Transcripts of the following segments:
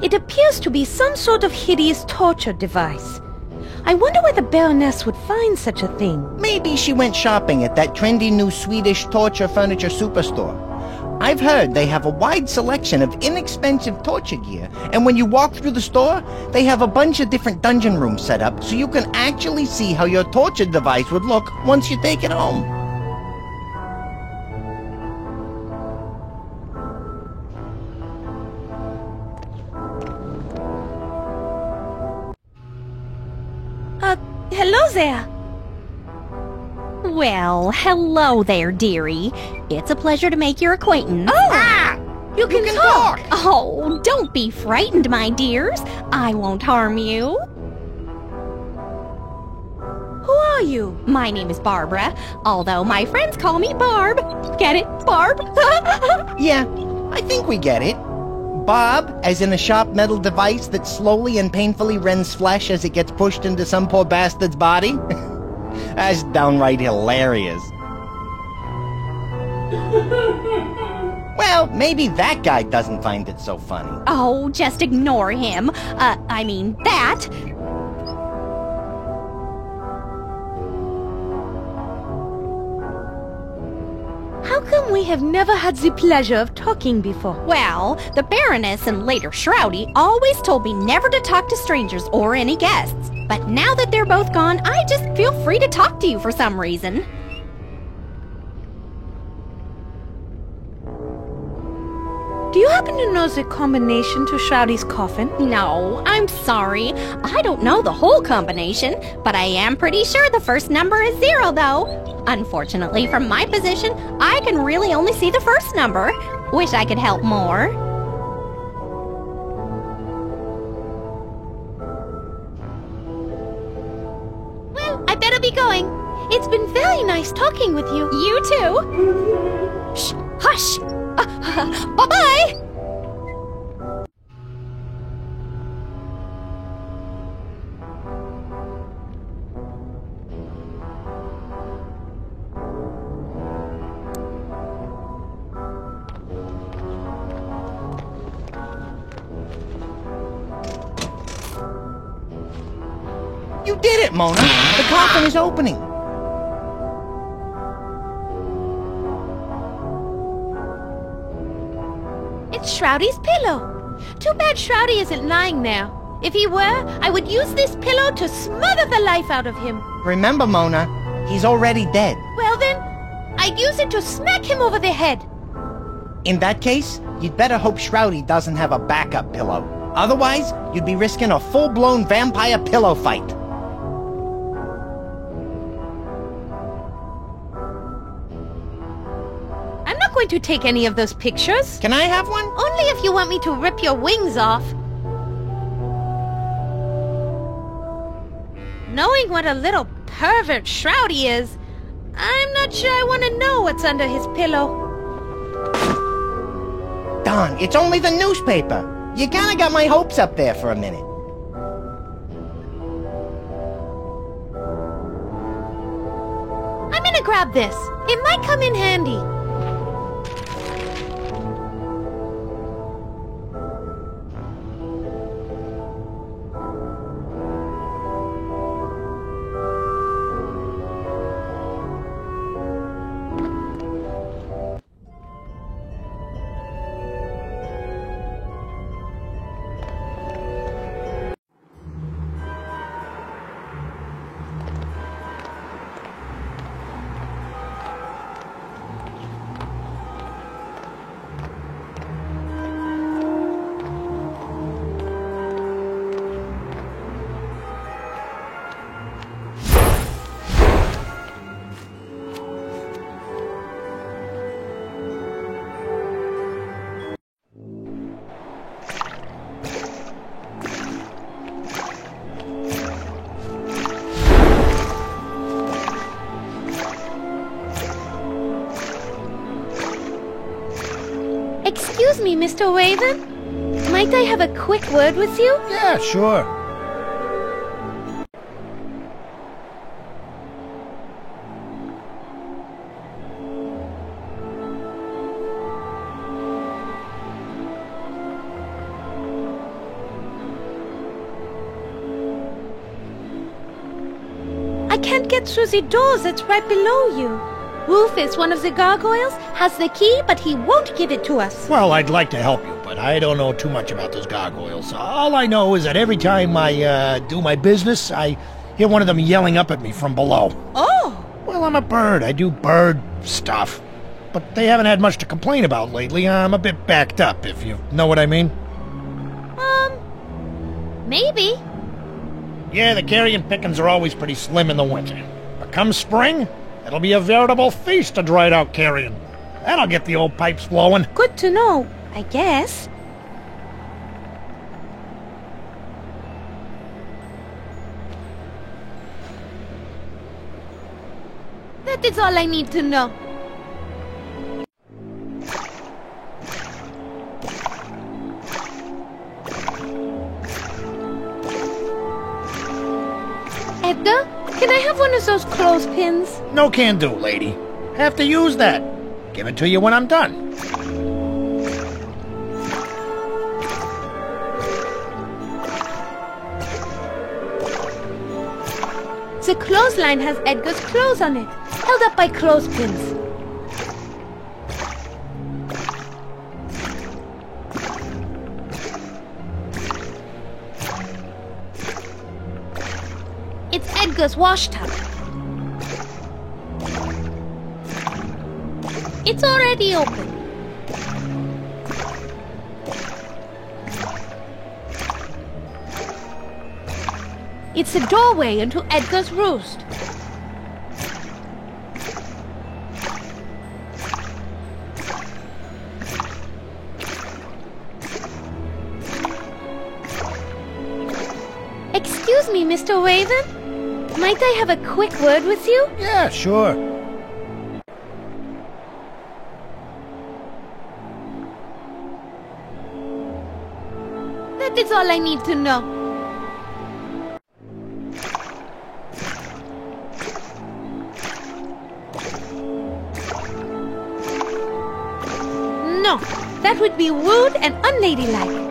It appears to be some sort of hideous torture device. I wonder where the Baroness would find such a thing. Maybe she went shopping at that trendy new Swedish torture furniture superstore. I've heard they have a wide selection of inexpensive torture gear, and when you walk through the store, they have a bunch of different dungeon rooms set up so you can actually see how your torture device would look once you take it home. Hello there. Well, hello there, dearie. It's a pleasure to make your acquaintance. Oh! You can talk! Oh, don't be frightened, my dears. I won't harm you. Who are you? My name is Barbara, although my friends call me Barb. Get it, Barb? Yeah, I think we get it. Bob, as in a sharp metal device that slowly and painfully rends flesh as it gets pushed into some poor bastard's body? That's downright hilarious. Well, maybe that guy doesn't find it so funny. Oh, just ignore him. I mean that. How come we have never had the pleasure of talking before? Well, the Baroness and later Shroudy always told me never to talk to strangers or any guests. But now that they're both gone, I just feel free to talk to you for some reason. Do you happen to know the combination to Shroudy's coffin? No, I'm sorry. I don't know the whole combination, but I am pretty sure the first number is 0, though. Unfortunately, from my position, I can really only see the first number. Wish I could help more. Well, I better be going. It's been very nice talking with you. You too. Shh, hush. Bye-bye. You did it, Mona! The coffin is opening! It's Shroudy's pillow. Too bad Shroudy isn't lying there. If he were, I would use this pillow to smother the life out of him. Remember, Mona, he's already dead. Well then, I'd use it to smack him over the head. In that case, you'd better hope Shroudy doesn't have a backup pillow. Otherwise, you'd be risking a full-blown vampire pillow fight. I'm not going to take any of those pictures. Can I have one? Only if you want me to rip your wings off. Knowing what a little pervert Shroudy is, I'm not sure I want to know what's under his pillow. Darn, it's only the newspaper. You kinda got my hopes up there for a minute. I'm gonna grab this. It might come in handy. Excuse me, Mr. Raven. Might I have a quick word with you? Yeah, sure. can't get through the doors that's right below you. Rufus, one of the gargoyles, has the key, but he won't give it to us. Well, I'd like to help you, but I don't know too much about those gargoyles. All I know is that every time I do my business, I hear one of them yelling up at me from below. Oh! Well, I'm a bird. I do bird stuff. But they haven't had much to complain about lately. I'm a bit backed up, if you know what I mean. Maybe. Yeah, the carrion pickings are always pretty slim in the winter. But come spring, it'll be a veritable feast of dried out carrion. That'll get the old pipes flowing. Good to know, I guess. That is all I need to know. Edgar, can I have one of those clothespins? No can do, lady. Have to use that. Give it to you when I'm done. The clothesline has Edgar's clothes on it, held up by clothespins. It's Edgar's wash tub. It's already open. It's the doorway into Edgar's roost. Excuse me, Mr. Raven? Might I have a quick word with you? Yeah, sure. That is all I need to know. No, that would be rude and unladylike.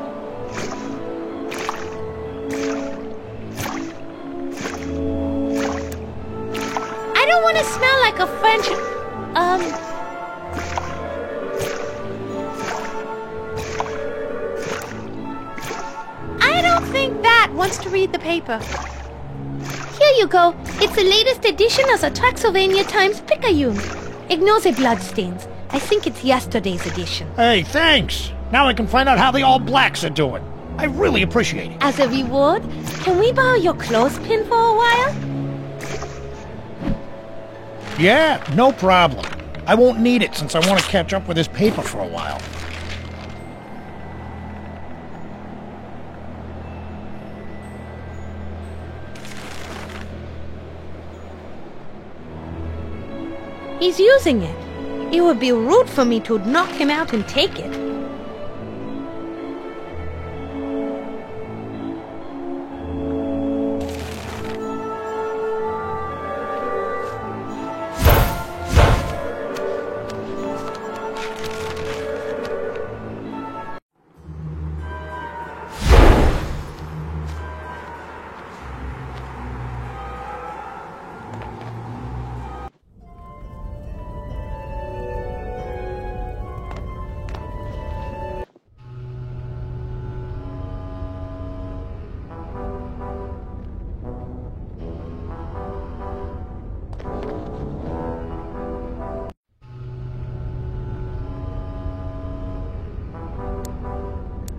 I don't want to smell like a French... I don't think that wants to read the paper. Here you go. It's the latest edition of the Traxylvania Times Picayune. Ignore the bloodstains. I think it's yesterday's edition. Hey, thanks. Now I can find out how the All Blacks are doing. I really appreciate it. As a reward, can we borrow your clothespin for a while? Yeah, no problem. I won't need it since I want to catch up with this paper for a while. He's using it. It would be rude for me to knock him out and take it.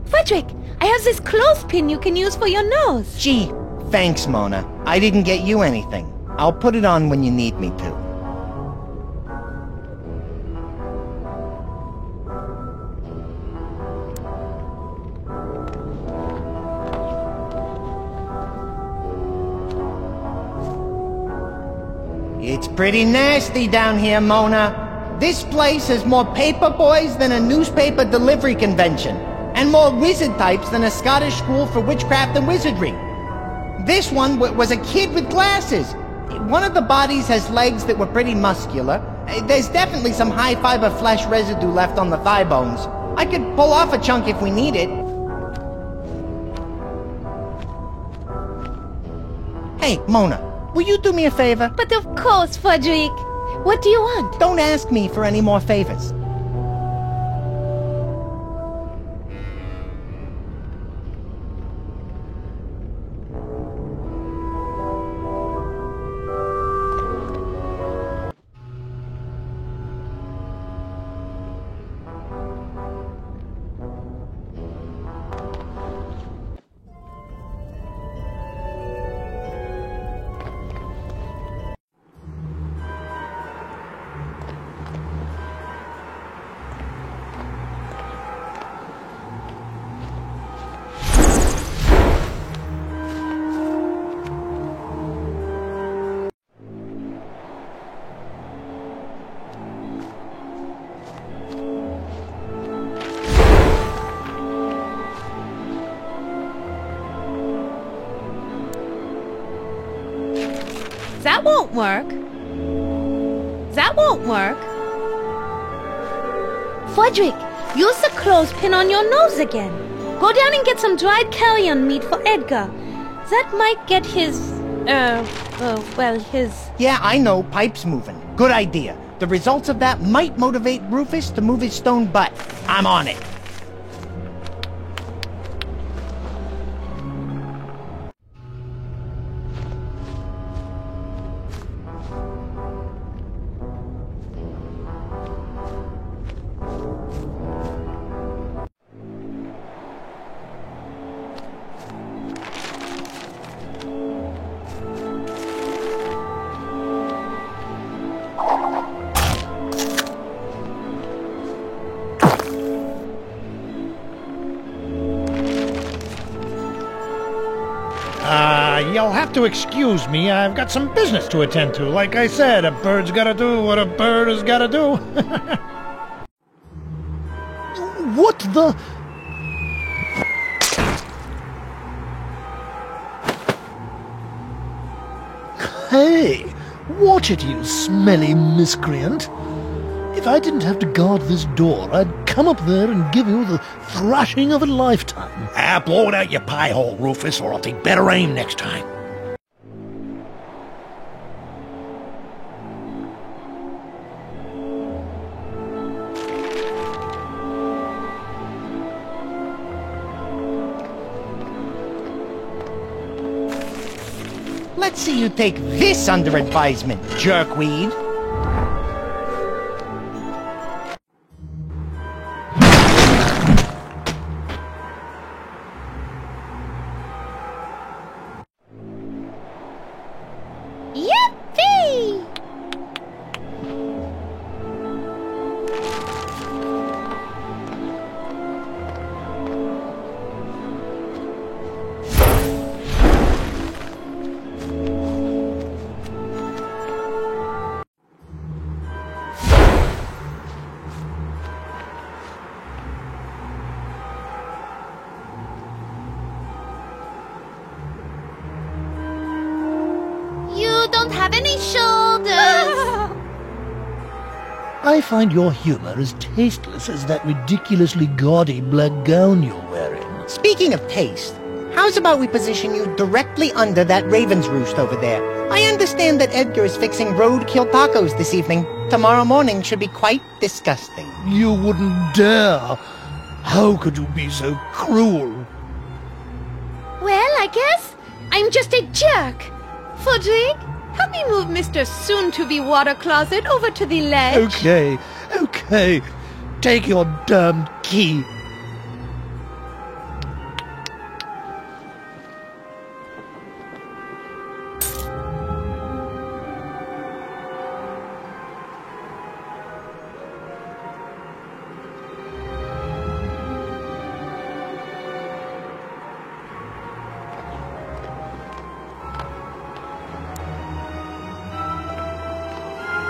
Frederick, I have this clothespin you can use for your nose. Gee, thanks, Mona. I didn't get you anything. I'll put it on when you need me to. It's pretty nasty down here, Mona. This place has more paper boys than a newspaper delivery convention, and more wizard types than a Scottish school for witchcraft and wizardry. This one was a kid with glasses. One of the bodies has legs that were pretty muscular. There's definitely some high-fiber flesh residue left on the thigh bones. I could pull off a chunk if we need it. Hey, Mona, will you do me a favor? But of course, Frederick. What do you want? Don't ask me for any more favors. That won't work. That won't work. Frederick, use the clothespin on your nose again. Go down and get some dried carrion meat for Edgar. That might get his, his... Yeah, I know, pipe's moving. Good idea. The results of that might motivate Rufus to move his stone butt. I'm on it. You'll have to excuse me. I've got some business to attend to. Like I said, a bird's gotta do what a bird has gotta do. What the... Hey! Watch it, you smelly miscreant! If I didn't have to guard this door, I'd come up there and give you the thrashing of a lifetime. Blow it out your pie hole, Rufus, or I'll take better aim next time. Let's see you take this under advisement, jerkweed. Yippee! You don't have any shoulders! I find your humor as tasteless as that ridiculously gaudy black gown you're wearing. Speaking of taste, how's about we position you directly under that raven's roost over there? I understand that Edgar is fixing roadkill tacos this evening. Tomorrow morning should be quite disgusting. You wouldn't dare! How could you be so cruel? Well, I guess I'm just a jerk. Frederick, help me move Mr. Soon-to-be water closet over to the ledge. Okay. Take your damned key.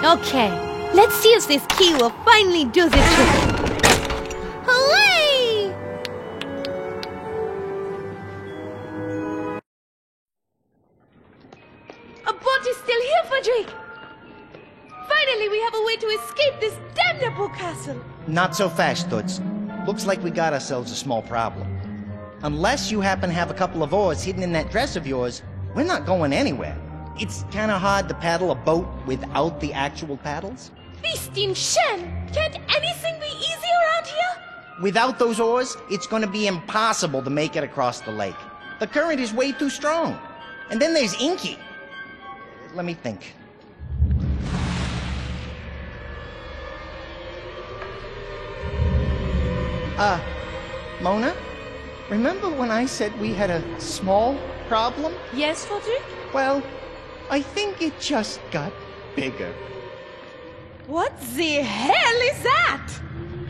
Okay, let's see if this key will finally do the trick. Hooray! A boat is still here, Frederick! Finally, we have a way to escape this damnable castle! Not so fast, Toots. Looks like we got ourselves a small problem. Unless you happen to have a couple of oars hidden in that dress of yours, we're not going anywhere. it's kind of hard to paddle a boat without the actual paddles. Beastin' Shen! Can't anything be easy around here? Without those oars, it's going to be impossible to make it across the lake. The current is way too strong. And then there's Inky. Let me think. Mona? Remember when I said we had a small problem? Yes, Roderick? Well, I think it just got bigger. What the hell is that?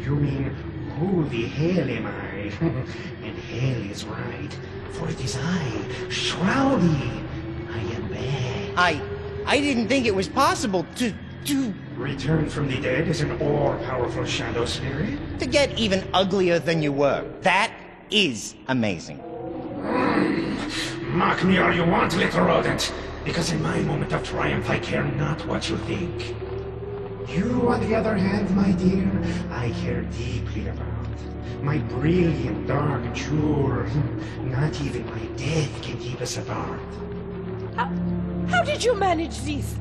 You mean, who the hell am I? And hell is right, for it is I, Shroudy. I am back. I didn't think it was possible to Return from the dead as an all-powerful shadow spirit? get even uglier than you were. That is amazing. Mock me all you want, little rodent, because in my moment of triumph I care not what you think. You, on the other hand, my dear, I care deeply about. My brilliant dark jewel. Not even my death can keep us apart. How did you manage this?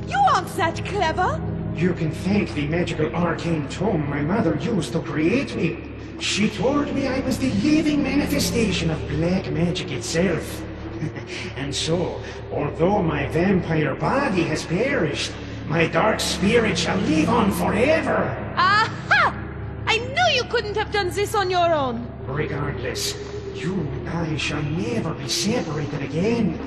You aren't that clever. You can thank the magical arcane tome my mother used to create me. She told me I was the living manifestation of black magic itself. And so, although my vampire body has perished, my dark spirit shall live on forever. Aha! I knew you couldn't have done this on your own. Regardless, you and I shall never be separated again.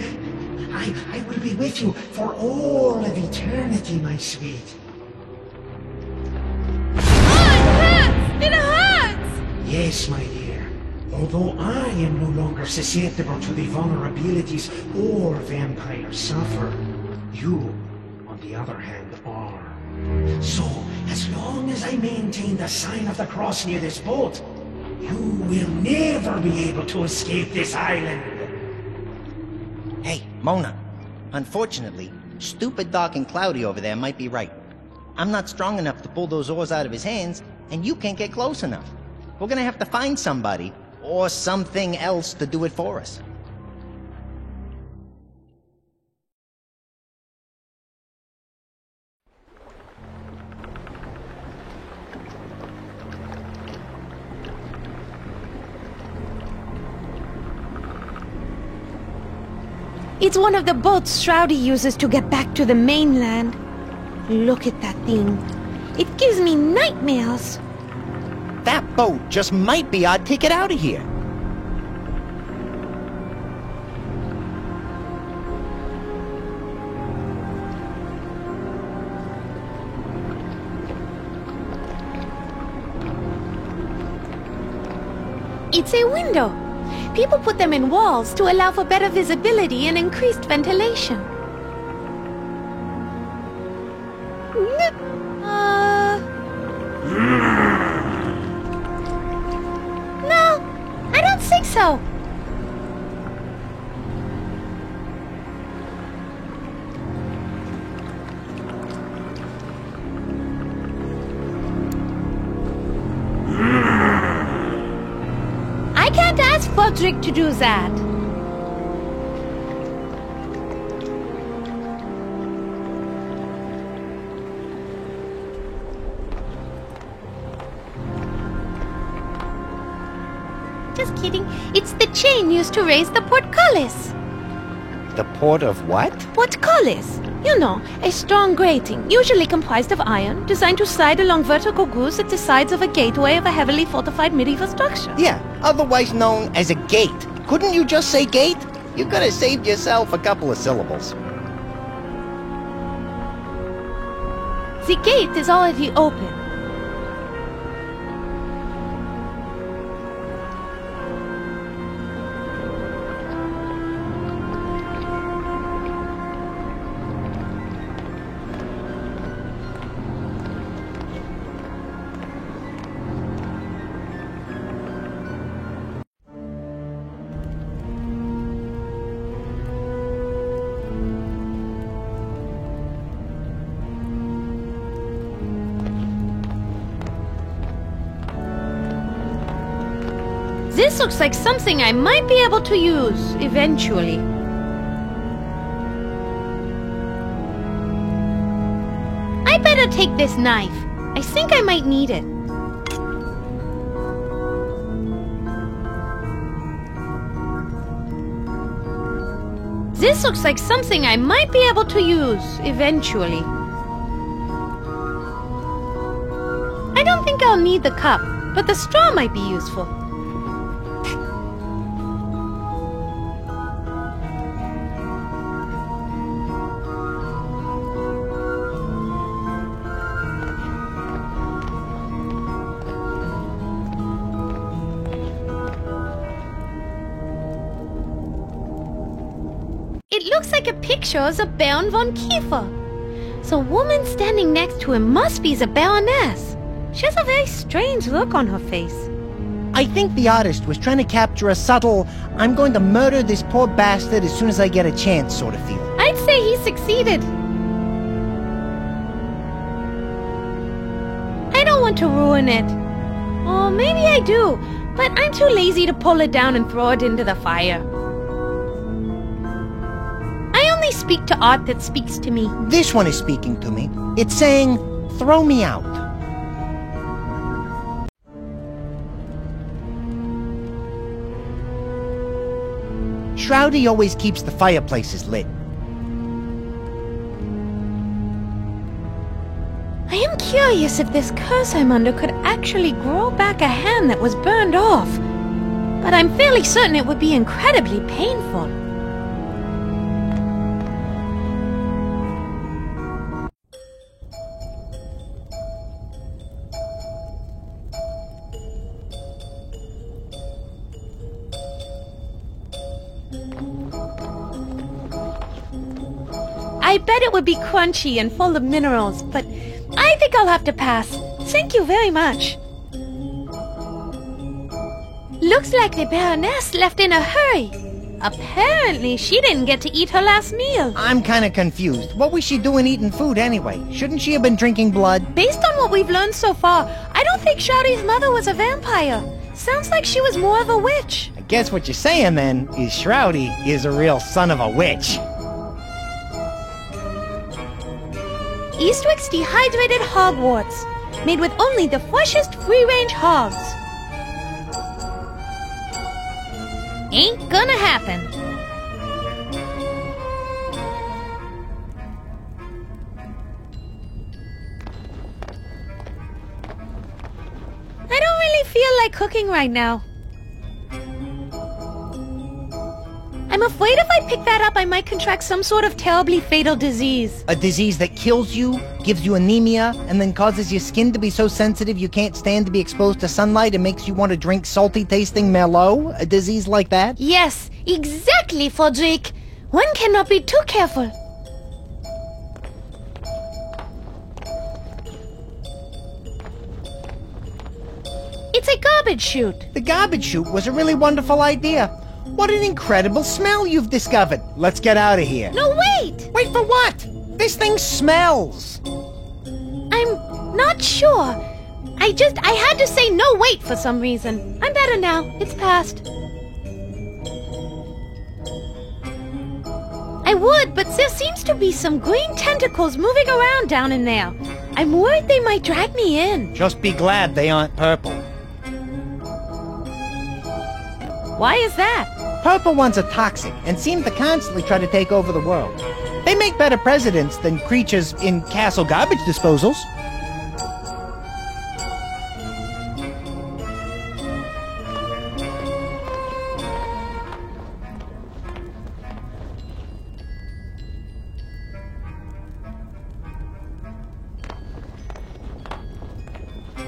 I will be with you for all of eternity, my sweet. It hurts! Yes, my dear. Although I am no longer susceptible to the vulnerabilities all vampires suffer, you, on the other hand, are. So, as long as I maintain the sign of the cross near this boat, you will never be able to escape this island. Hey, Mona. Unfortunately, stupid Doc and Cloudy over there might be right. I'm not strong enough to pull those oars out of his hands, and you can't get close enough. We're gonna have to find somebody, or something else to do it for us. It's one of the boats Shroudy uses to get back to the mainland. Look at that thing. It gives me nightmares. That boat just might be our ticket out of here. It's a window. People put them in walls to allow for better visibility and increased ventilation. No, I don't think so. I can't ask Fodrick to do that. Just kidding. It's the chain used to raise the portcullis. The port of what? Portcullis. You know, a strong grating, usually comprised of iron, designed to slide along vertical grooves at the sides of a gateway of a heavily fortified medieval structure. Yeah, otherwise known as a gate. Couldn't you just say gate? You could have saved yourself a couple of syllables. The gate is already open. This looks like something I might be able to use, eventually. take this knife. I think I might need it. This looks like something I might be able to use, eventually. I don't think I'll need the cup, but the straw might be useful. It looks like a picture of the Baron von Kiefer. The woman standing next to him must be the Baroness. She has a very strange look on her face. I think the artist was trying to capture a subtle, I'm going to murder this poor bastard as soon as I get a chance sort of feel. I'd say he succeeded. I don't want to ruin it. Or maybe I do, but I'm too lazy to pull it down and throw it into the fire. I only speak to art that speaks to me. This one is speaking to me. It's saying, throw me out. Shroudy always keeps the fireplaces lit. I am curious if this curse I'm under could actually grow back a hand that was burned off. But I'm fairly certain it would be incredibly painful. I bet it would be crunchy and full of minerals, but I think I'll have to pass. Thank you very much. Looks like the Baroness left in a hurry. Apparently, she didn't get to eat her last meal. I'm kinda confused. What was she doing eating food anyway? Shouldn't she have been drinking blood? Based on what we've learned so far, I don't think Shroudy's mother was a vampire. Sounds like she was more of a witch. I guess what you're saying then is Shroudy is a real son of a witch. Eastwick's dehydrated hogwarts, made with only the freshest free-range hogs. Ain't gonna happen. I don't really feel like cooking right now. I'm afraid if I pick that up, I might contract some sort of terribly fatal disease. A disease that kills you, gives you anemia, and then causes your skin to be so sensitive you can't stand to be exposed to sunlight and makes you want to drink salty-tasting Merlot? A disease like that? Yes, exactly, Frederick. One cannot be too careful. It's a garbage chute. The garbage chute was a really wonderful idea. What an incredible smell you've discovered. Let's get out of here. No, wait! Wait for what? This thing smells. I'm not sure. I had to say no wait for some reason. I'm better now. It's past. I would, but there seems to be some green tentacles moving around down in there. I'm worried they might drag me in. Just be glad they aren't purple. Why is that? Purple ones are toxic and seem to constantly try to take over the world. They make better presidents than creatures in castle garbage disposals.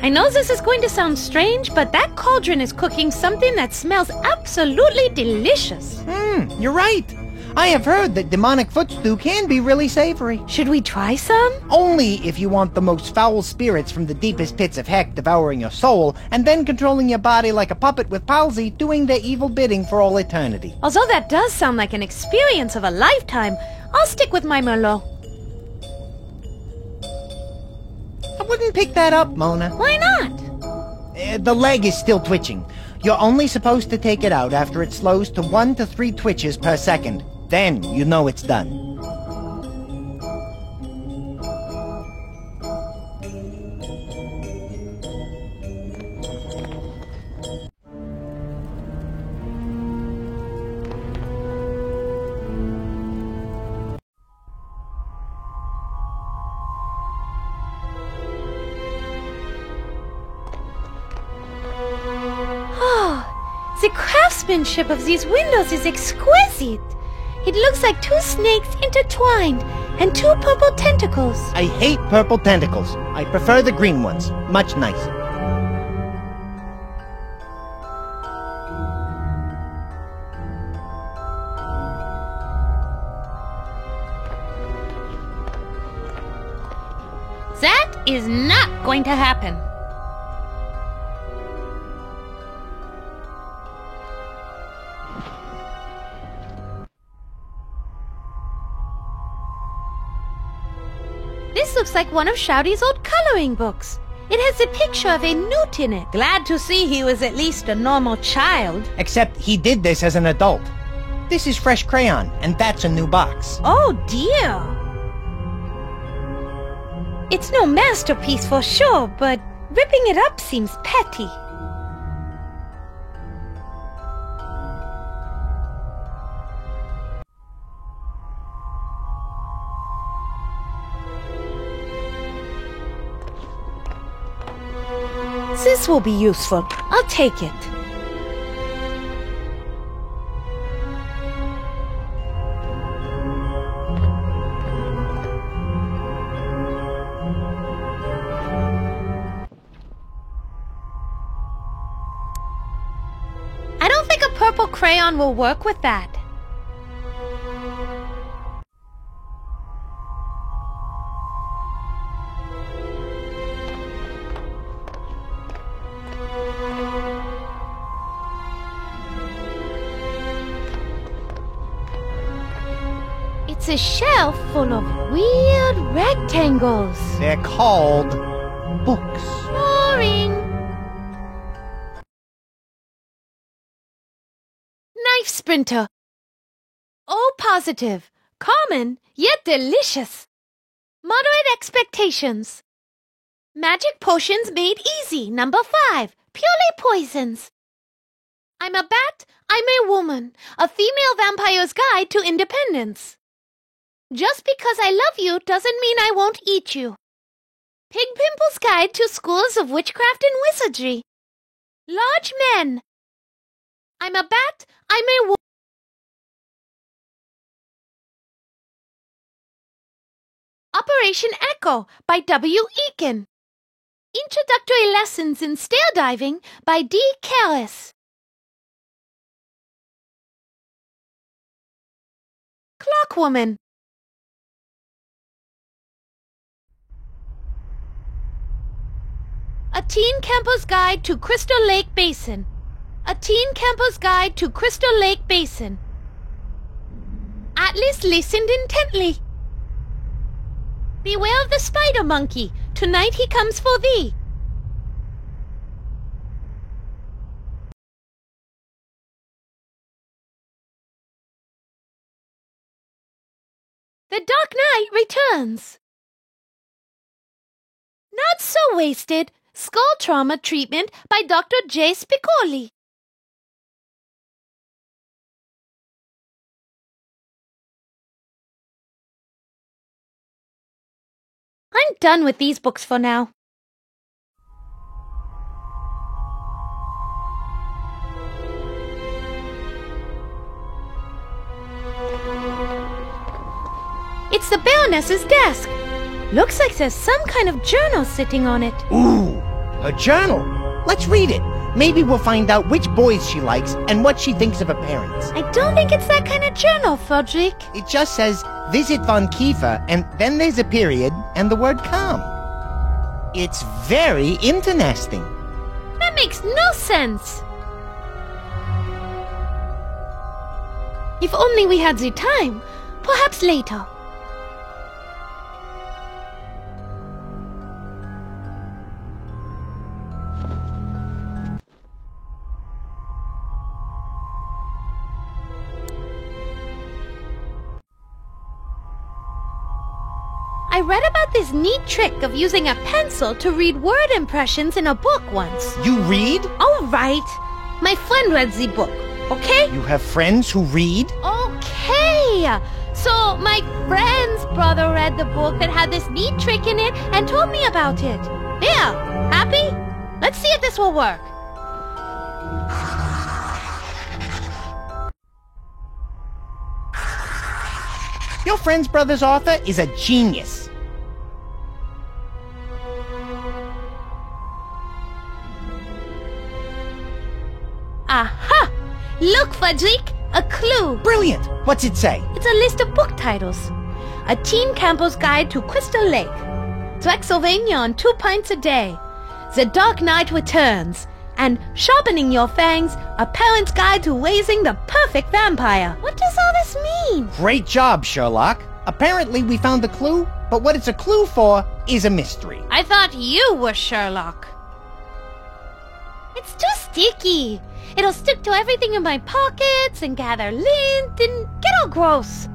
I know this is going to sound strange, but that cauldron is cooking something that smells absolutely delicious. You're right. I have heard that demonic foot stew can be really savory. Should we try some? Only if you want the most foul spirits from the deepest pits of heck devouring your soul, and then controlling your body like a puppet with palsy, doing their evil bidding for all eternity. Although that does sound like an experience of a lifetime, I'll stick with my Merlot. I wouldn't pick that up, Mona. Why not? The leg is still twitching. You're only supposed to take it out after it slows to 1 to 3 twitches per second. Then you know it's done. The craftsmanship of these windows is exquisite. It looks like two snakes intertwined and two purple tentacles. I hate purple tentacles. I prefer the green ones. Much nicer. That is not going to happen. This looks like one of Shouty's old coloring books. It has a picture of a newt in it. Glad to see he was at least a normal child. Except he did this as an adult. This is fresh crayon, and that's a new box. Oh dear. It's no masterpiece for sure, but ripping it up seems petty. This will be useful. I'll take it. I don't think a purple crayon will work with that. It's a shelf full of weird rectangles. They're called books. Boring. Knife Sprinter. O positive. Common, yet delicious. Moderate expectations. Magic potions made easy. Number 5. Purely poisons. I'm a bat, I'm a woman. A female vampire's guide to independence. Just because I love you doesn't mean I won't eat you. Pig Pimple's Guide to Schools of Witchcraft and Wizardry. Large men. I'm a bat, I'm a woman. Operation Echo by W. Eakin. Introductory Lessons in Stair Diving by D. Callis. Clockwoman. A Teen Camper's Guide to Crystal Lake Basin. A Teen Camper's Guide to Crystal Lake Basin. Atlas listened intently. Beware of the spider monkey. Tonight he comes for thee. The Dark Knight returns. Not so wasted. Skull Trauma Treatment by Dr. J. Spicoli. I'm done with these books for now. It's the Baroness's desk. Looks like there's some kind of journal sitting on it. Ooh, a journal. Let's read it. Maybe we'll find out which boys she likes and what she thinks of her parents. I don't think it's that kind of journal, Frederick. It just says, visit Von Kiefer, and then there's a period and the word come. It's very interesting. That makes no sense. If only we had the time. Perhaps later. I read about this neat trick of using a pencil to read word impressions in a book once. You read? All right. My friend read the book, okay? You have friends who read? Okay. So my friend's brother read the book that had this neat trick in it and told me about it. There. Happy? Let's see if this will work. Your friend's brother's Arthur is a genius. Aha! Look, Fudrick! A clue! Brilliant! What's it say? It's a list of book titles. A Teen Camper's Guide to Crystal Lake. Draxylvania on 2 pints a day. The Dark Knight Returns. And Sharpening Your Fangs, a parent's guide to raising the perfect vampire. What does all this mean? Great job, Sherlock. Apparently we found the clue, but what it's a clue for is a mystery. I thought you were Sherlock. It's too sticky. It'll stick to everything in my pockets and gather lint and get all gross.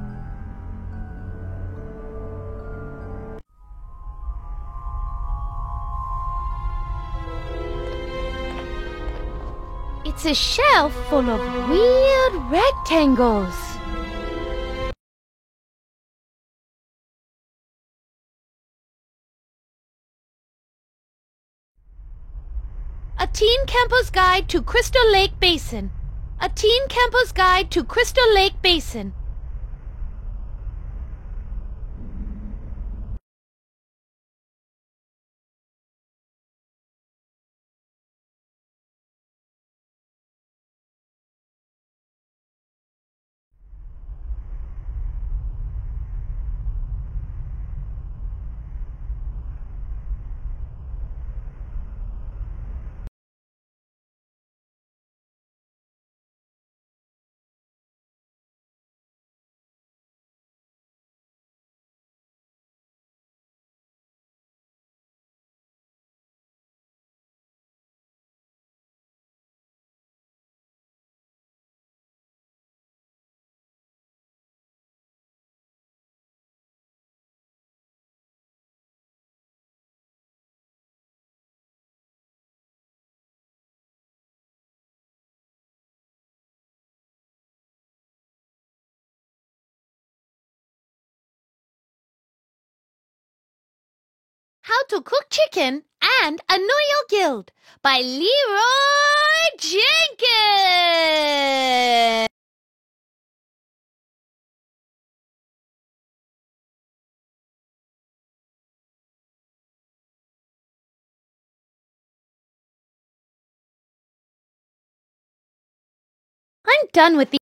It's a shelf full of weird rectangles. A Teen Camper's Guide to Crystal Lake Basin. A Teen Camper's Guide to Crystal Lake Basin. How to Cook Chicken and Annoy Your Guild by Leroy Jenkins. I'm done with the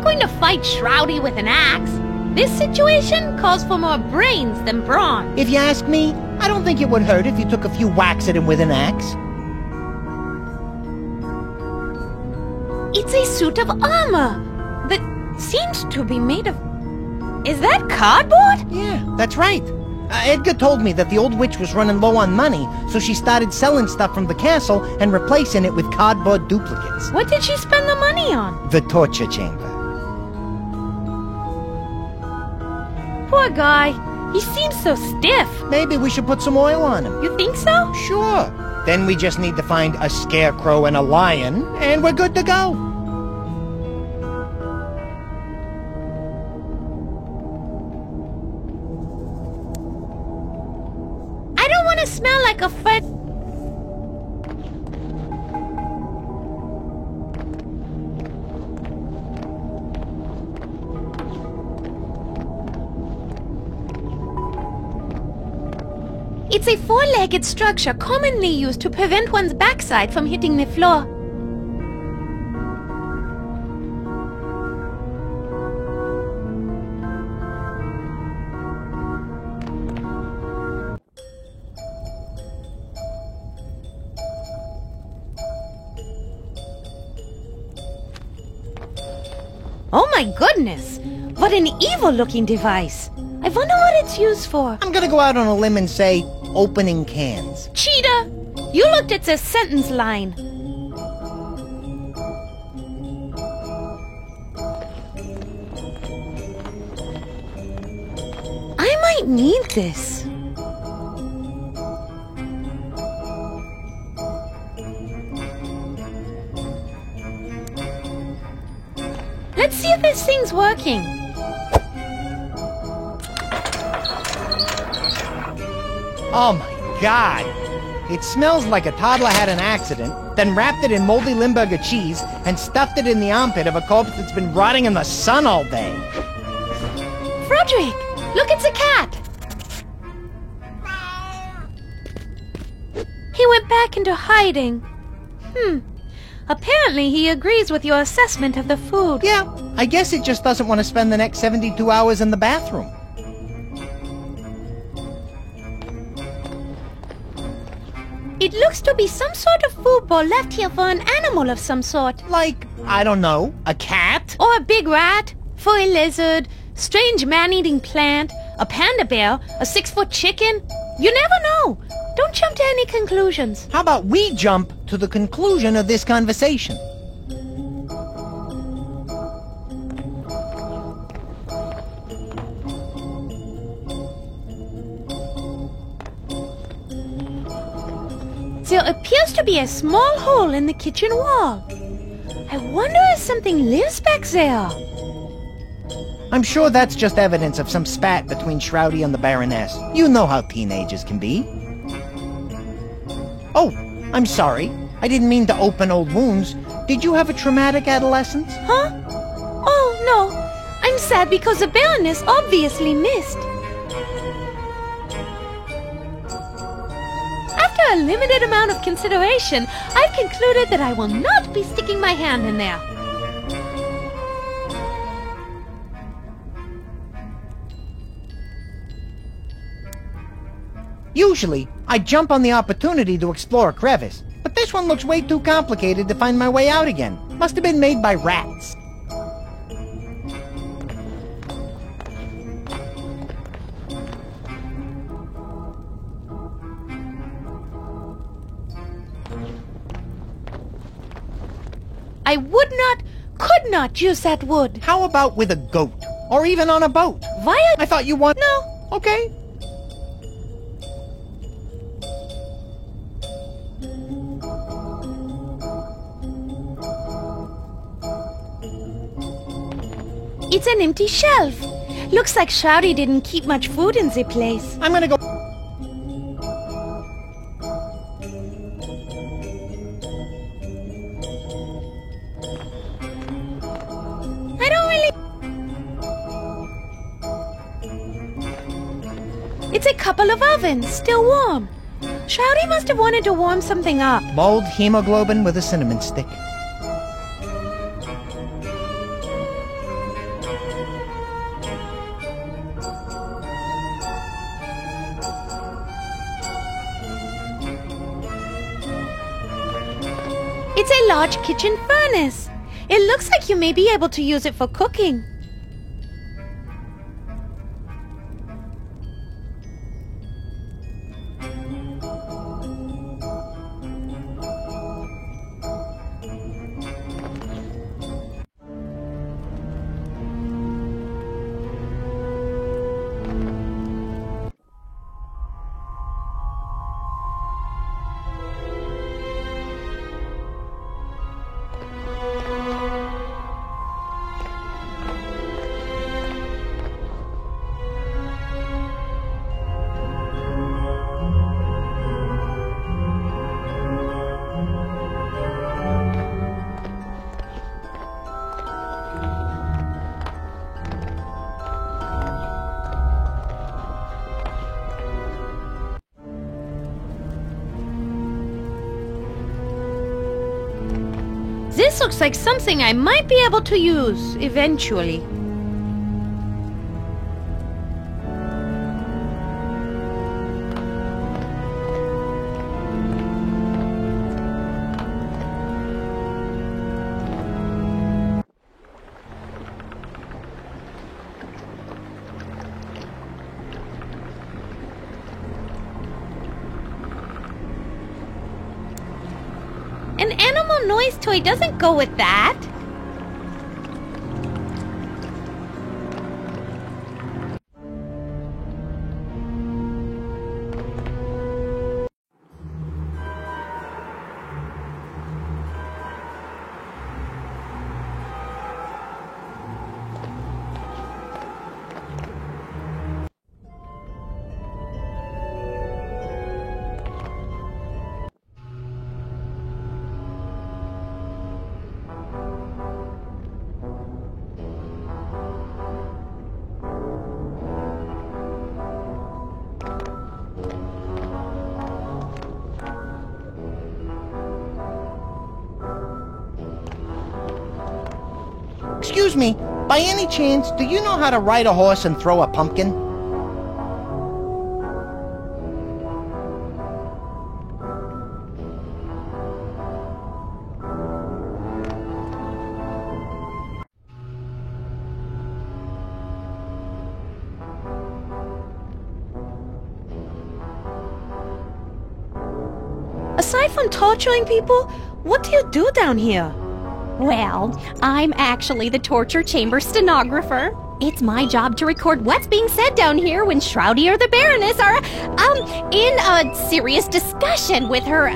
going to fight Shroudy with an axe. This situation calls for more brains than brawn. If you ask me, I don't think it would hurt if you took a few whacks at him with an axe. It's a suit of armor that seems to be made of... Is that cardboard? Yeah, that's right. Edgar told me that the old witch was running low on money, so she started selling stuff from the castle and replacing it with cardboard duplicates. What did she spend the money on? The torture chamber. Poor guy. He seems so stiff. Maybe we should put some oil on him. You think so? Sure. Then we just need to find a scarecrow and a lion, and we're good to go. I don't want to smell like a friend. It's a four-legged structure commonly used to prevent one's backside from hitting the floor. Oh my goodness! What an evil-looking device! I wonder what it's used for. I'm gonna go out on a limb and say opening cans. Cheetah! You looked at the sentence line. I might need this. Let's see if this thing's working. Oh my God! It smells like a toddler had an accident, then wrapped it in moldy Limburger cheese and stuffed it in the armpit of a corpse that's been rotting in the sun all day. Frederick, look, it's a cat. He went back into hiding. Apparently he agrees with your assessment of the food. Yeah, I guess it just doesn't want to spend the next 72 hours in the bathroom. It looks to be some sort of food bowl left here for an animal of some sort. Like, I don't know, a cat? Or a big rat, furry lizard, strange man-eating plant, a panda bear, a 6-foot chicken. You never know. Don't jump to any conclusions. How about we jump to the conclusion of this conversation? There appears to be a small hole in the kitchen wall. I wonder if something lives back there. I'm sure that's just evidence of some spat between Shroudy and the Baroness. You know how teenagers can be. Oh, I'm sorry. I didn't mean to open old wounds. Did you have a traumatic adolescence? Huh? Oh, no. I'm sad because the Baroness obviously missed. After a limited amount of consideration, I've concluded that I will not be sticking my hand in there. Usually, I jump on the opportunity to explore a crevice, but this one looks way too complicated to find my way out again. Must have been made by rats. I would not, could not use that wood. How about with a goat? Or even on a boat? Via... I thought you want... No. Okay. It's an empty shelf. Looks like Shroudy didn't keep much food in the place. I'm gonna go... I don't really... It's a couple of ovens, still warm. Shroudy must have wanted to warm something up. Mulled hemoglobin with a cinnamon stick. It's a large kitchen furnace. It looks like you may be able to use it for cooking. This looks like something I might be able to use eventually. An animal noise toy doesn't go with that. Excuse me, by any chance, do you know how to ride a horse and throw a pumpkin? Aside from torturing people, what do you do down here? Well, I'm actually the torture chamber stenographer. It's my job to record what's being said down here when Shroudy or the Baroness are, in a serious discussion with her,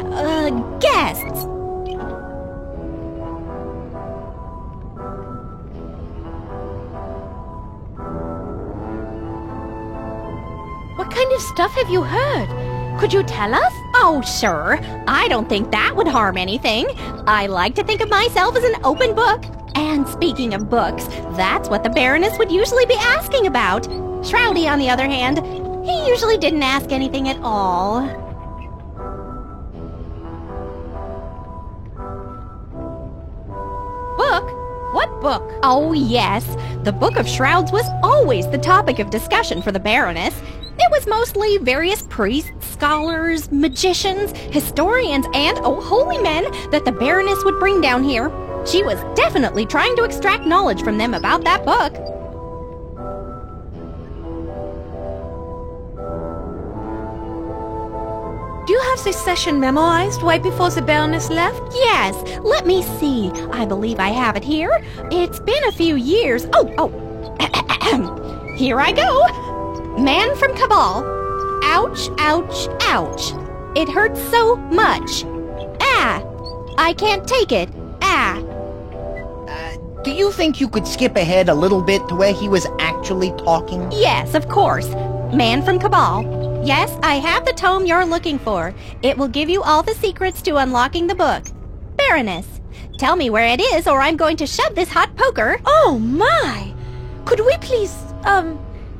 guests. What kind of stuff have you heard? Could you tell us? Oh, sure. I don't think that would harm anything. I like to think of myself as an open book. And speaking of books, that's what the Baroness would usually be asking about. Shroudy, on the other hand, he usually didn't ask anything at all. Book? What book? Oh, yes. The Book of Shrouds was always the topic of discussion for the Baroness. It was mostly various priests, scholars, magicians, historians, and, holy men that the Baroness would bring down here. She was definitely trying to extract knowledge from them about that book. Do you have this session memorized right before the Baroness left? Yes, let me see. I believe I have it here. It's been a few years. Here I go. Man from Cabal. Ouch, ouch, ouch. It hurts so much. Ah, I can't take it. Ah. Do you think you could skip ahead a little bit to where he was actually talking? Yes, of course. Man from Cabal. Yes, I have the tome you're looking for. It will give you all the secrets to unlocking the book. Baroness, tell me where it is or I'm going to shove this hot poker. Oh my! Could we please,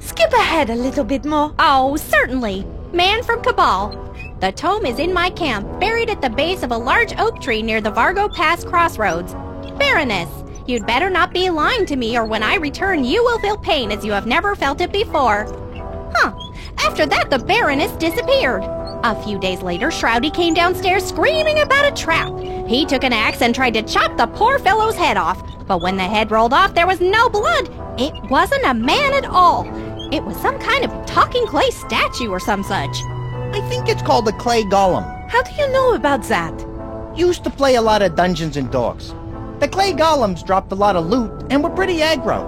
skip ahead a little bit more? Oh, certainly. Man from Cabal. The tome is in my camp, buried at the base of a large oak tree near the Vargo Pass crossroads. Baroness, you'd better not be lying to me or when I return you will feel pain as you have never felt it before. Huh. After that, the Baroness disappeared. A few days later, Shroudy came downstairs screaming about a trap. He took an axe and tried to chop the poor fellow's head off. But when the head rolled off, there was no blood. It wasn't a man at all. It was some kind of talking clay statue or some such. I think it's called a clay golem. How do you know about that? Used to play a lot of Dungeons and Dogs. The clay golems dropped a lot of loot and were pretty aggro.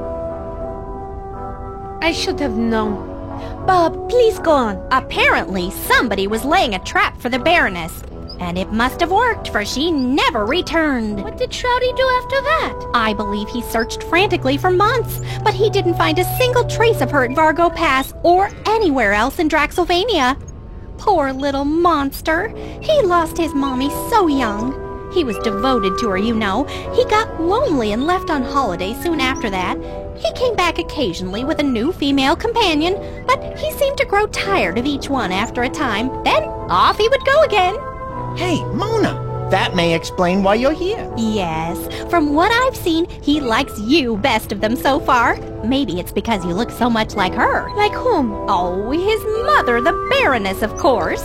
I should have known. Bob, please go on. Apparently, somebody was laying a trap for the Baroness. And it must have worked, for she never returned. What did Shroudy do after that? I believe he searched frantically for months, but he didn't find a single trace of her at Vargo Pass or anywhere else in Draxylvania. Poor little monster. He lost his mommy so young. He was devoted to her, you know. He got lonely and left on holiday soon after that. He came back occasionally with a new female companion, but he seemed to grow tired of each one after a time. Then off he would go again. Hey, Mona, That may explain why you're here. Yes, from what I've seen, he likes you best of them so far. Maybe it's because you look so much like her. Like whom? Oh, his mother, the Baroness, of course.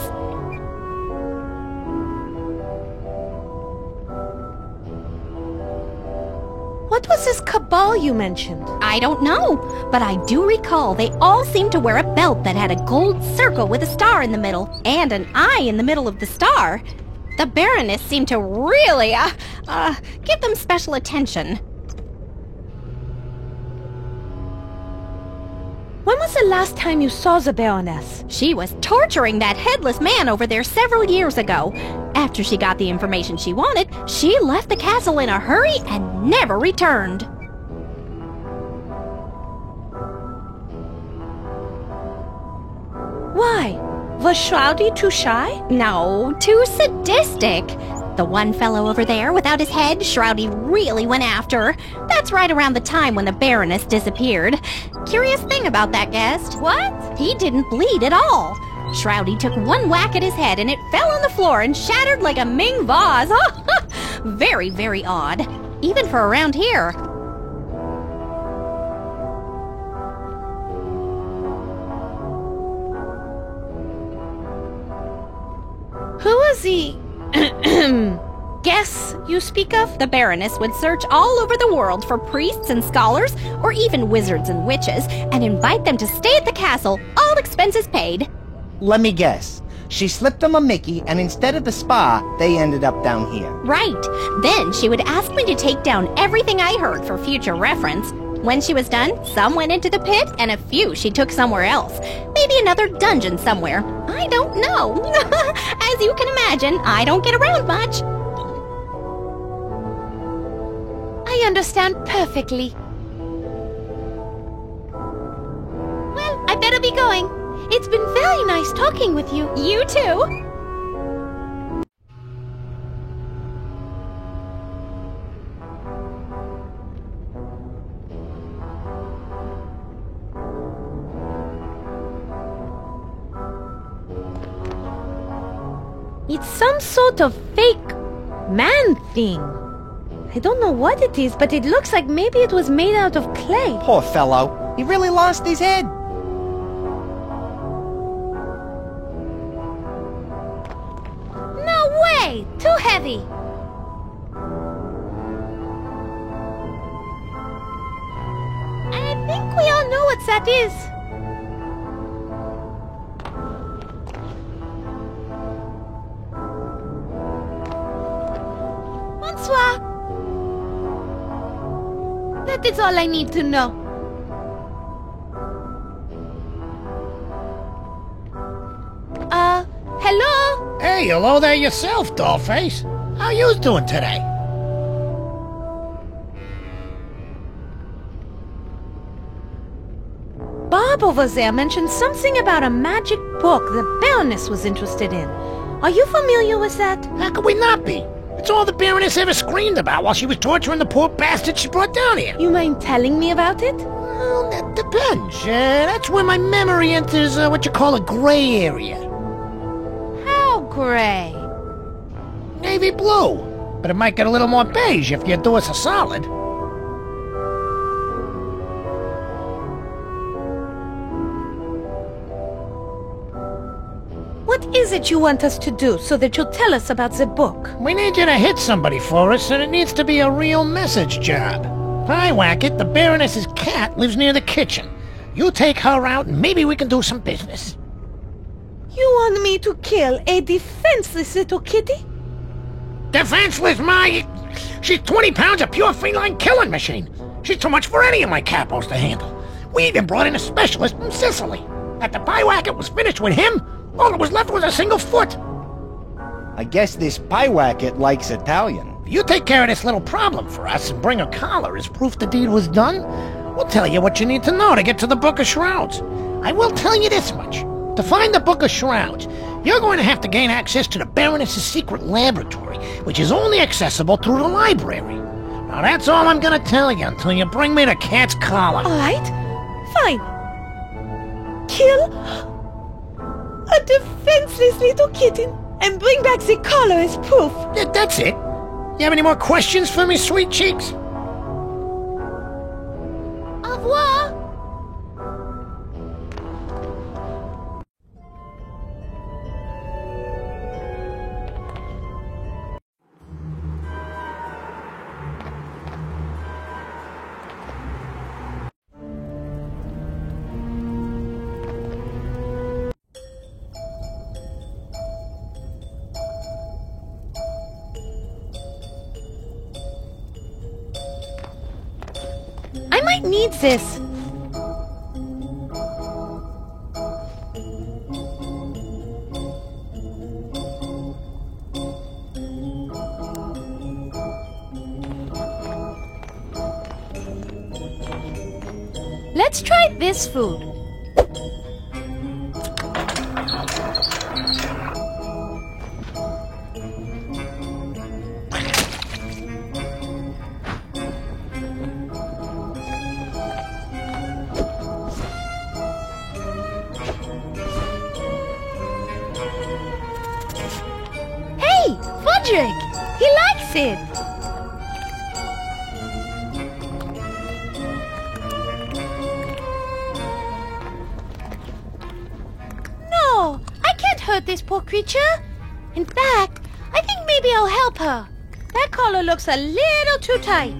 What was this cabal you mentioned? I don't know, but I do recall they all seemed to wear a belt that had a gold circle with a star in the middle and an eye in the middle of the star. The Baroness seemed to really, give them special attention. When was the last time you saw the Baroness? She was torturing that headless man over there several years ago. After she got the information she wanted, she left the castle in a hurry and never returned. Why? Was Shroudy too shy? No, too sadistic. The one fellow over there without his head, Shroudy really went after. That's right around the time when the Baroness disappeared. Curious thing about that guest. What? He didn't bleed at all. Shroudy took one whack at his head and it fell on the floor and shattered like a Ming vase. Very, very odd. Even for around here. Who was the guess you speak of? The Baroness would search all over the world for priests and scholars, or even wizards and witches, and invite them to stay at the castle, all expenses paid. Let me guess. She slipped them a Mickey, and instead of the spa, they ended up down here. Right. Then she would ask me to take down everything I heard for future reference. When she was done, some went into the pit, and a few she took somewhere else. Maybe another dungeon somewhere. I don't know. As you can imagine, I don't get around much. I understand perfectly. Well, I better be going. It's been very nice talking with you. You too. It's some sort of fake man thing. I don't know what it is, but it looks like maybe it was made out of clay. Poor fellow. He really lost his head. No way! Too heavy! I think we all know what that is. Bonsoir. That is all I need to know. Hello? Hey, hello there yourself, Dollface. How you doing today? Bob over there mentioned something about a magic book the Baroness was interested in. Are you familiar with that? How could we not be? It's all the Baroness ever screamed about while she was torturing the poor bastard she brought down here. You mind telling me about it? Well, that depends. That's where my memory enters what you call a gray area. How gray? Navy blue. But it might get a little more beige if you do us a solid. What is it you want us to do so that you'll tell us about the book? We need you to hit somebody for us, and it needs to be a real message job. Hi, Wacket, the Baroness's cat lives near the kitchen. You take her out, and maybe we can do some business. You want me to kill a defenseless little kitty? Defenseless, She's 20 pounds of pure feline killing machine. She's too much for any of my capos to handle. We even brought in a specialist from Sicily. After Pyewacket was finished with him, all that was left was a single foot. I guess this Pyewacket likes Italian. If you take care of this little problem for us and bring a collar as proof the deed was done, we'll tell you what you need to know to get to the Book of Shrouds. I will tell you this much. To find the Book of Shrouds, you're going to have to gain access to the Baroness's secret laboratory, which is only accessible through the library. Now that's all I'm going to tell you until you bring me the cat's collar. All right, fine. Kill a defenseless little kitten and bring back the collar as proof. That's it. You have any more questions for me, sweet cheeks? Au revoir. I might need this. Let's try this food. Hey, Fudrick! He likes it! No, I can't hurt this poor creature. In fact, I think maybe I'll help her. That collar looks a little too tight.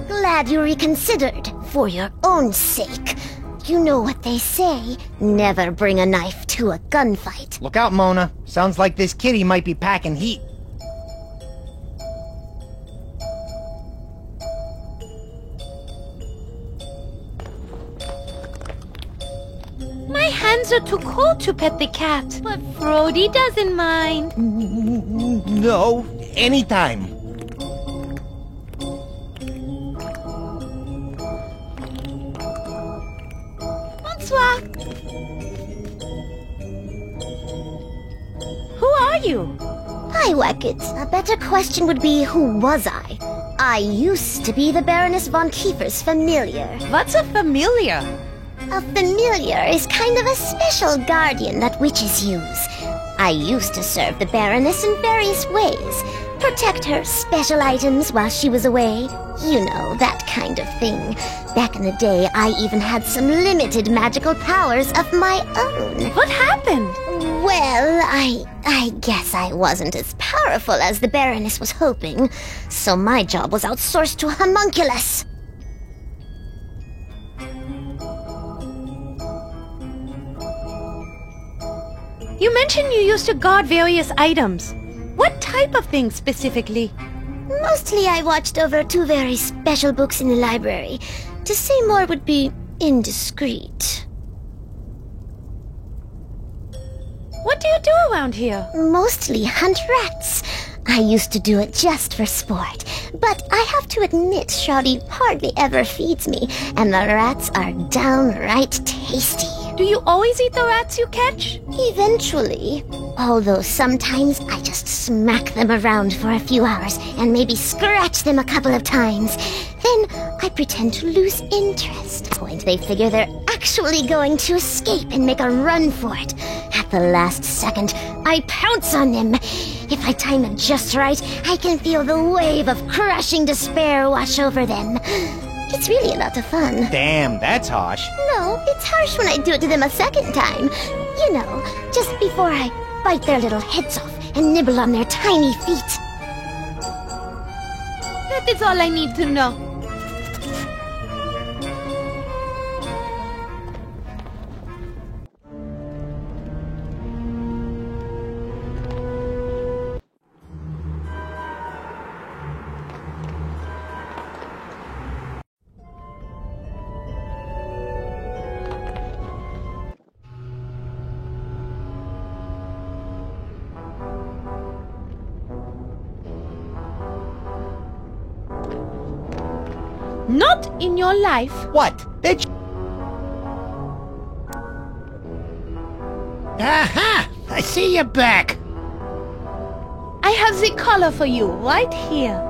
Glad you reconsidered, for your own sake. You know what they say, never bring a knife to a gunfight. Look out, Mona. Sounds like this kitty might be packing heat. My hands are too cold to pet the cat, but Frody doesn't mind. No, anytime. Bonsoir. Who are you? Hi, Wackett. A better question would be, who was I? I used to be the Baroness von Kiefer's familiar. What's a familiar? A familiar is kind of a special guardian that witches use. I used to serve the Baroness in various ways. Protect her special items while she was away. You know, that kind of thing. Back in the day, I even had some limited magical powers of my own. What happened? Well, I guess I wasn't as powerful as the Baroness was hoping, so my job was outsourced to a homunculus. You mentioned you used to guard various items. What type of things specifically? Mostly I watched over 2 very special books in the library. To say more would be indiscreet. What do you do around here? Mostly hunt rats. I used to do it just for sport, but I have to admit Shawty hardly ever feeds me, and the rats are downright tasty. Do you always eat the rats you catch? Eventually. Although sometimes I just smack them around for a few hours and maybe scratch them a couple of times. Then I pretend to lose interest. At that point, they figure they're actually going to escape and make a run for it. At the last second, I pounce on them. If I time it just right, I can feel the wave of crushing despair wash over them. It's really a lot of fun. Damn, that's harsh. No, it's harsh when I do it to them a second time. You know, just before I bite their little heads off and nibble on their tiny feet. That is all I need to know. Not in your life. What? Bitch? Aha! I see you back. I have the collar for you right here.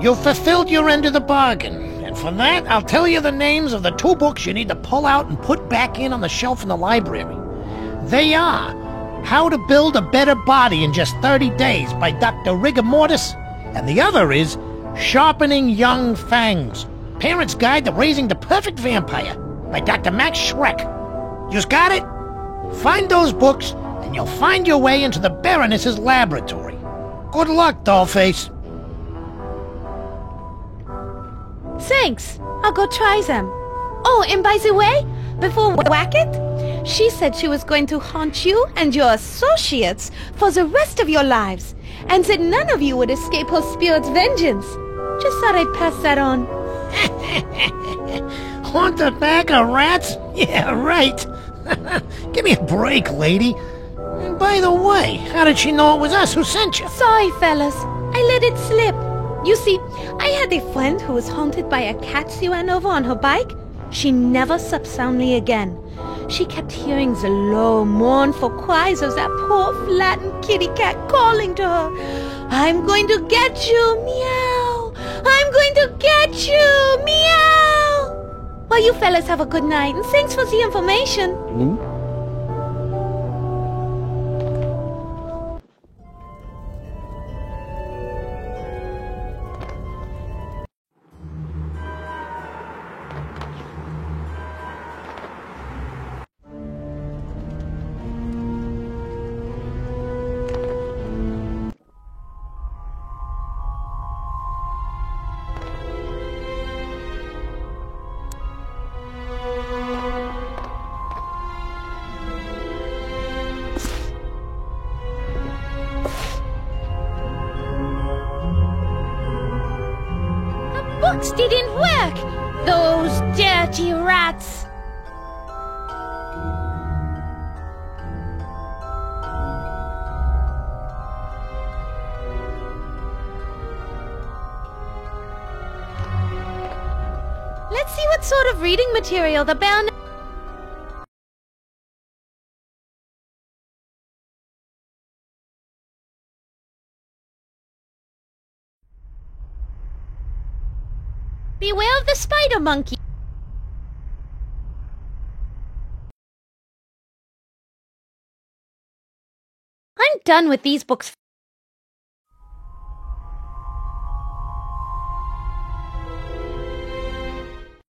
You've fulfilled your end of the bargain, and for that, I'll tell you the names of the 2 books you need to pull out and put back in on the shelf in the library. They are How to Build a Better Body in Just 30 Days by Dr. Rigor Mortis, and the other is Sharpening Young Fangs, Parent's Guide to Raising the Perfect Vampire by Dr. Max Schreck. You've got it? Find those books, and you'll find your way into the Baroness's laboratory. Good luck, Dollface. Thanks. I'll go try them. Oh, and by the way, before we whack it, she said she was going to haunt you and your associates for the rest of your lives, and said none of you would escape her spirit's vengeance. Just thought I'd pass that on. Haunt the bag of rats? Yeah, right. Give me a break, lady. And by the way, how did she know it was us who sent you? Sorry, fellas. I let it slip. You see, I had a friend who was haunted by a cat she ran over on her bike. She never slept soundly again. She kept hearing the low, mournful cries of that poor, flattened kitty cat calling to her. I'm going to get you, meow. I'm going to get you, meow. Well, you fellas have a good night, and thanks for the information. Books didn't work! Those dirty rats! Let's see what sort of reading material the Baron... Beware of the spider monkey. I'm done with these books.